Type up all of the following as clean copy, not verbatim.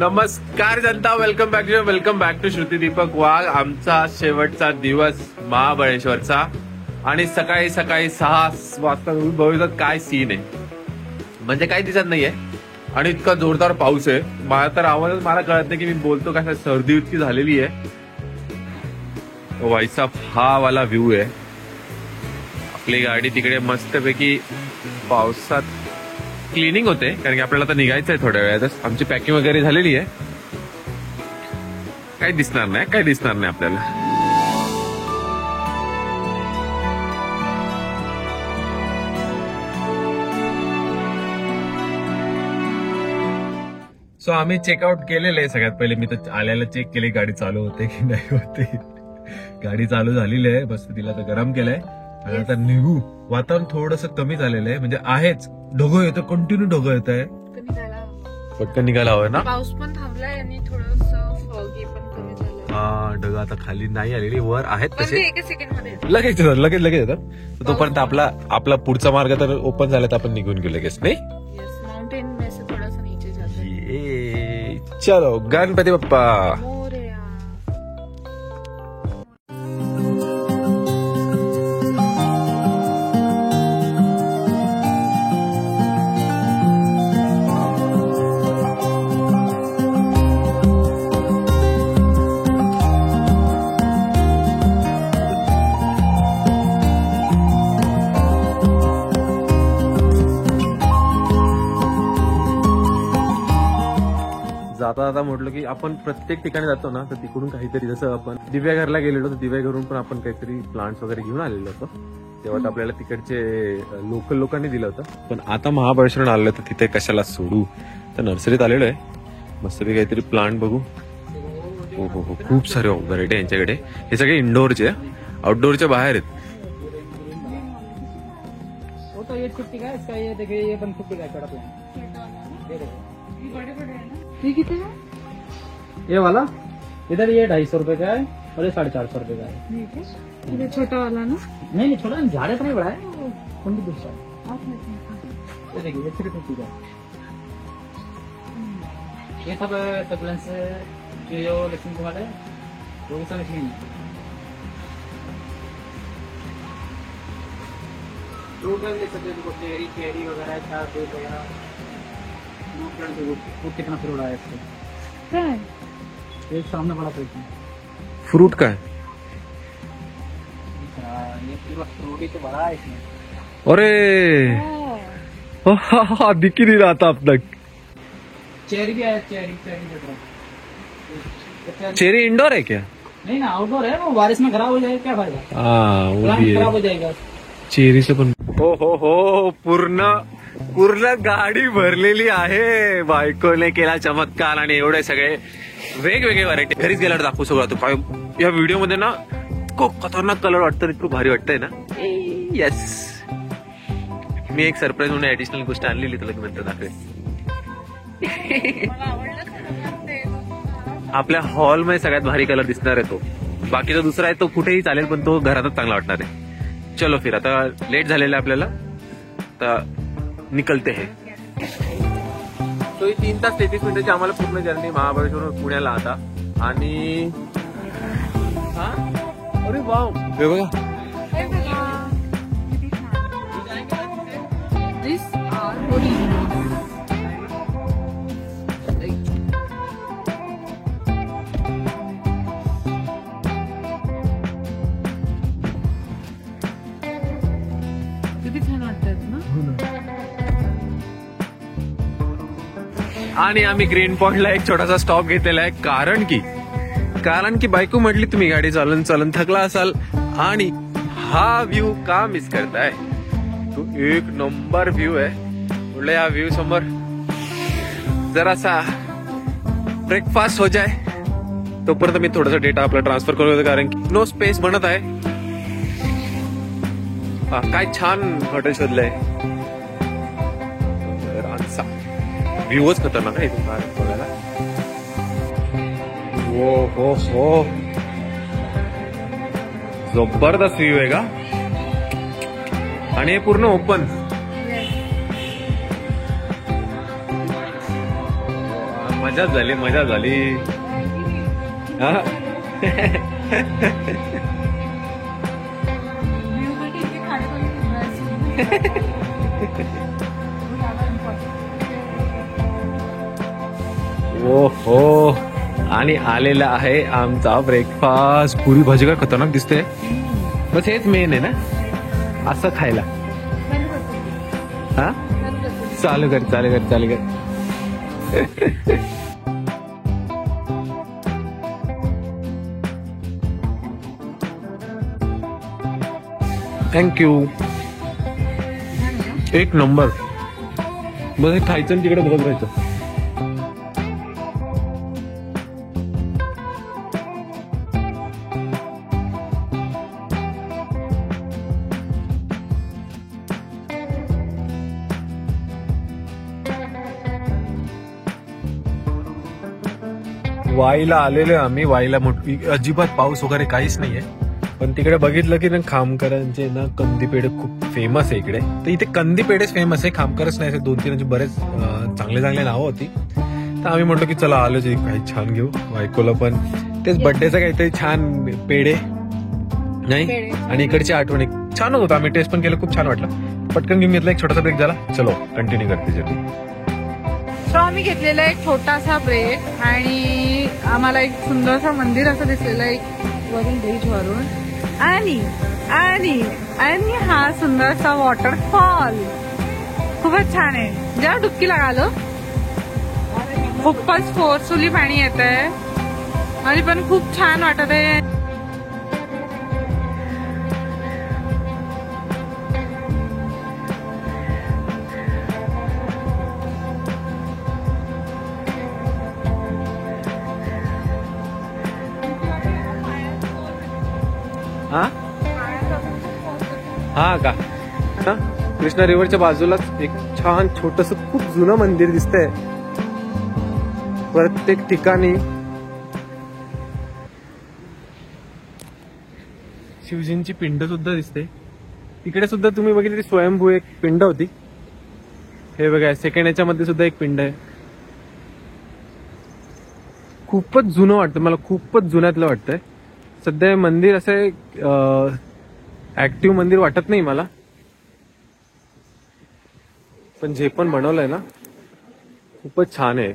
नमस्कार जनता, welcome back to Shruti Deepak Wagh. आमचा शेवटचा दिवस महाबळेश्वरचा आणि सकाळी 6 वाजता बघितलं काय सीन आहे, म्हणजे काही दिसत नाहीये आणि इतका जोरदार पाऊस आहे. मला तर आवाजच मला कळत नाही की मी बोलतो कसा. सर्दी इतकी झालेली आहे. वाईसा हा वाला व्ह्यू आहे. आपली गाडी तिकडे मस्तपैकी पावसात क्लिनिंग होते, कारण की आपल्याला आता निघायचं आहे थोड्या वेळातच. आमची पॅकिंग वगैरे झालेली आहे. काही दिसणार नाही आपल्याला. सो आम्ही चेकआउट केलेलं आहे. सगळ्यात पहिले मी तर आल्याला चेक केले गाडी चालू होते की नाही होते. गाडी चालू झालेली आहे, बस तिला तर गरम केलंय आणि आता निघू. वातावरण थोडस कमी झालेलं आहे, म्हणजे आहेच ढगं येतं, कंटिन्यू ढगं येत आहे. पटकन निघायला हवं ना. पाऊस पण थांबलाय आणि थोडंसं फॉगी पण कमी झालं. हा, ढगं आता खाली नाही आलेली, वर आहेत तसे. एका सेकंड मध्ये लगेच येतात. तोपर्यंत आपला पुढचा मार्ग तर ओपन झाला, तर आपण निघून गेलो लगेच. नाही माउंटेन में से थोड़ा सा नीचे जाता है. चलो गणपती बाप्पा. आता म्हटलं की आपण प्रत्येक ठिकाणी जातो ना, तर तिकडून काहीतरी, जसं आपण दिव्याघरला गेलेलो तर दिव्याघरून पण आपण काहीतरी प्लांट्स वगैरे घेऊन आलेलो होतो. तेव्हा आपल्याला तिकडचे लोकल लोकांनी दिलं होतं. पण आता महाबळेश्वर आलेलं तर तिथे कशाला सोडू, तर नर्सरीत आलेलो आहे. मस्तपैकी काहीतरी प्लांट बघू. हो, खूप सारे व्हरायटी यांच्याकडे. हे सगळे इंडोरचे, आउटडोरच्या बाहेर आहेत. ये वाला इधर ये 250 रुपए का है और ये 450 रुपए का है. ये छोटा वाला ना? नहीं छोटा झाड़ इतना ही बड़ा है. कौन सी दूसरा ये देखिए, ये 350 का है. ये सब सप्लायंस जो लक्ष्मी कुमार है वो सब मशीन फ्रूट ले सकते हो. चेरी वगैरह, चार फ्रूट वगैरह. कितना फ्रूट आया इसको? एक सामने बड़ा फ्रूट का है. ये फ्रूट ही तो बड़ा है इसमें. अरे दिख ही नहीं रहा था अब तक. चेरी भी है. चेरी इंडोर है क्या? नहीं ना, आउटडोर है. वो बारिश में खराब हो जाएगा, क्या फायदा. हाँ, वो भी खराब हो जाएगा. चेरी से पण हो पूर्ण गाडी भरलेली आहे. बायकोने केला चमत्कार आणि एवढे सगळे वेगवेगळे व्हरायटी. घरीच गेल्यावर दाखवू सगळं. काय या व्हिडिओ मध्ये ना खूप खतरनाक कलर वाटतं, इतकं भारी वाटतंय ना. येस, मी एक सरप्राईज म्हणून ऍडिशनल गोष्ट आणलेली, तुला नंतर दाखवेल. आपल्या हॉल मध्ये सगळ्यात भारी कलर दिसणार आहे तो. बाकीचा दुसरा आहे तो कुठेही चालेल, पण तो घरातच चांगला वाटणार आहे. चलो फिर, आता लेट झालेलं आहे आपल्याला, तर निकलते है. तो 3 तास 33 मिनिटाची आम्हाला पूर्ण जर्नी महाबळेश्वर पुण्याला आता. आणि अरे वाव, हे बघा. किती छान वाटतात ना. आणि आम्ही ग्रीन पॉइंटला एक छोटासा स्टॉप घेतलेला आहे, कारण की बायको म्हटली तुम्ही गाडी चालून थकला असाल आणि हा व्ह्यू का मिस करताय. तू एक नंबर व्ह्यू आहे. म्हटलं या व्ह्यू समोर जरासा ब्रेकफास्ट हो जाए तोपर्यंत मी थोडासा डेटा आपला ट्रान्सफर करू होतो, कारण की नो स्पेस बनत आहे. काय छान हॉटेल शोधलंय. व्ह्यूच खतरनाक आहे इथून बाहेर बघायला. हो जबरदस्त व्ह्यू आहे का. आणि हे पूर्ण ओपन. मजाच झाली. हा हो. आणि आलेला आहे आमचा ब्रेकफास्ट. पुरी भाजी काय खतरनाक दिसते. बस हेच मेन आहे ना असं खायला. हा चालू कर. थँक्यू. एक नंबर. बस हे खायचं आणि तिकडे बघत राहायचं. वाईला आलेलो आम्ही. वाईला अजिबात पाऊस वगैरे काहीच नाहीये. पण तिकडे बघितलं की ना खामकरांचे ना कंदी पेढे खूप फेमस आहे इकडे. तर इथे कंदी पेढेच फेमस आहे, खामकरच नाही. असे 2-3 बरेच चांगले नावं होती. तर आम्ही म्हटलो की चला आलो काही छान घेऊ. बायकोला पण तेच बर्थडेचं काहीतरी छान पेढे नाही. आणि इकडची आठवण छान होतं. आम्ही टेस्ट पण केलं, खूप छान वाटलं. पटकन घेऊन घेतला. एक छोटासा ब्रेक झाला. चलो कंटिन्यू करते जर्नी. सो आम्ही घेतलेला एक छोटासा ब्रेक आणि आम्हाला एक सुंदरसं मंदिर असं दिसलेलं एक वरून बीच वरून आणि आणि आणि हा सुंदरसा वॉटरफॉल खूपच छान आहे. जेव्हा डुबकी लगालो खूपच फोर्सफुली पाणी येत आहे आणि पण खूप छान वाटत आहे. हा का. कृष्णा रिव्हरच्या बाजूलाच एक छान छोटस खूप जुनं मंदिर दिसतंय. प्रत्येक ठिकाणी शिवजींची पिंड सुद्धा दिसते. इकडे सुद्धा तुम्ही बघितली स्वयंभू एक पिंड होती. हे बघा सेकंड याच्यामध्ये सुद्धा एक पिंड आहे. खूपच जुनं वाटतं मला. खूपच जुन्यातलं वाटतंय. सध्या मंदिर असं ऍक्टिव्ह मंदिर वाटत नाही मला. पण जे पण बनवलंय ना खूपच छान आहे.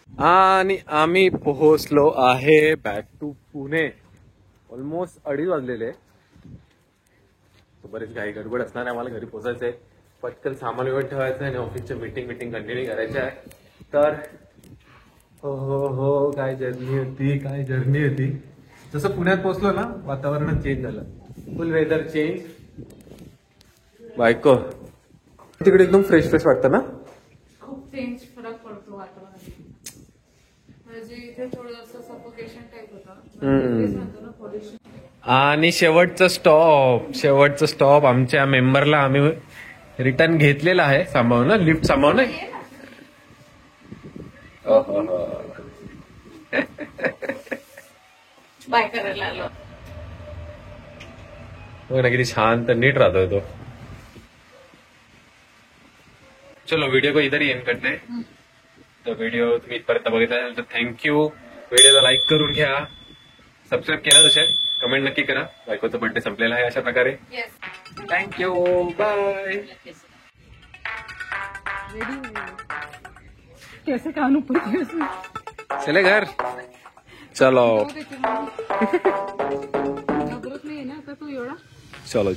आणि आम्ही पोहोचलो आहे बॅक टू पुणे. ऑलमोस्ट 2:30 वाजलेले. बरेच काही गडबड असणार आहे. आम्हाला घरी पोहोचायचंय. पटकन सामान वगैरे ठेवायचं आणि ऑफिसच्या मीटिंग कंटिन्यू करायच्या आहे. तर हो काय जर्नी होती. जसं पुण्यात पोहोचलो ना वातावरण चेंज झालं. Full weather change. बायको तिकडे एकदम फ्रेश वाटतं ना. खूप चेंज फरक पडतो वातावरणात. म्हणजे इथे थोडंसं सफोकेशन टाईप होतं. आणि शेवटचं स्टॉप आमच्या मेंबरला आम्ही रिटर्न घेतलेला आहे. सांभाळून लिफ्ट सांभाळून. बाय करायला आलो. बघ ना किती शांत नीट राहतोय तो. चलो व्हिडिओ को इधर ही एंड करते. तर व्हिडिओ तुम्ही इथपर्यंत बघितला तर थँक्यू. व्हिडिओला लाईक करून घ्या. सबस्क्राईब केला तसेच कमेंट नक्की करा. बायकोचा बर्थडे संपलेला आहे अशा प्रकारे. थँक्यू. बाय. कैसे कानू चले घर. चलो घाबरत नाही ना आता तू एवढा. चलो.